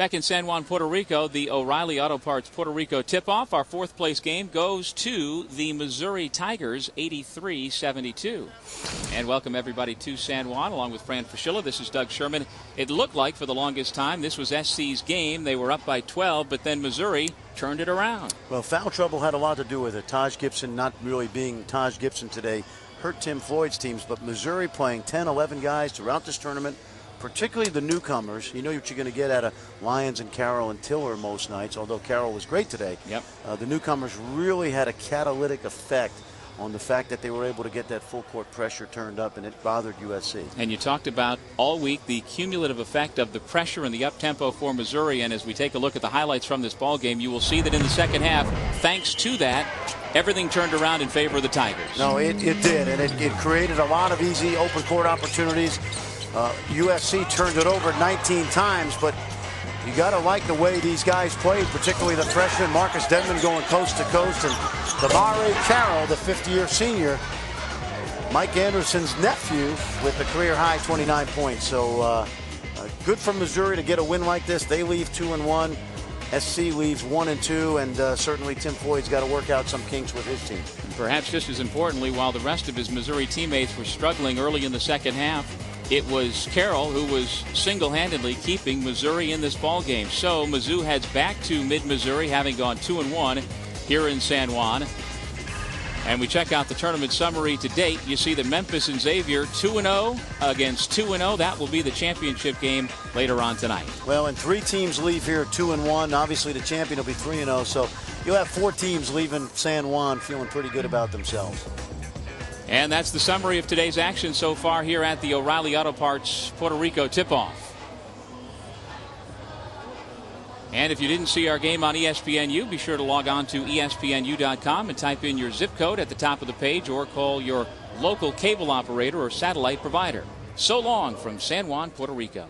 Back in San Juan, Puerto Rico, the O'Reilly Auto Parts Puerto Rico tip-off. Our fourth place game goes to the Missouri Tigers, 83-72. And welcome everybody to San Juan, along with Fran Fraschilla. This is Doug Sherman. It looked like for the longest time this was SC's game. They were up by 12, but then Missouri turned it around. Well, foul trouble had a lot to do with it. Taj Gibson not really being Taj Gibson today hurt Tim Floyd's teams, but Missouri playing 10, 11 guys throughout this tournament, particularly the newcomers. You know what you're going to get out of Lyons and Carroll and Tiller most nights, although Carroll was great today. Yep. The newcomers really had a catalytic effect on the fact that they were able to get that full court pressure turned up, and it bothered USC. And you talked about all week the cumulative effect of the pressure and the up-tempo for Missouri, and as we take a look at the highlights from this ball game, you will see that in the second half, thanks to that, everything turned around in favor of the Tigers. No, it did, and it created a lot of easy open court opportunities. USC turned it over 19 times, but you got to like the way these guys played, particularly the freshman Marcus Denman going coast to coast, and DeMarre Carroll, the 50-year senior, Mike Anderson's nephew, with a career-high 29 points. So good for Missouri to get a win like this. They leave 2-1. SC leaves 1-2, and certainly Tim Floyd's got to work out some kinks with his team. Perhaps just as importantly, while the rest of his Missouri teammates were struggling early in the second half, it was Carroll who was single-handedly keeping Missouri in this ball game. So Mizzou heads back to mid-Missouri, having gone 2-1 here in San Juan. And we check out the tournament summary to date. You see that Memphis and Xavier 2-0 against 2-0. That will be the championship game later on tonight. Well, and 3 teams leave here 2-1. Obviously, the champion will be 3-0. So you'll have 4 teams leaving San Juan feeling pretty good about themselves. And that's the summary of today's action so far here at the O'Reilly Auto Parts Puerto Rico tip-off. And if you didn't see our game on ESPNU, be sure to log on to ESPNU.com and type in your zip code at the top of the page, or call your local cable operator or satellite provider. So long from San Juan, Puerto Rico.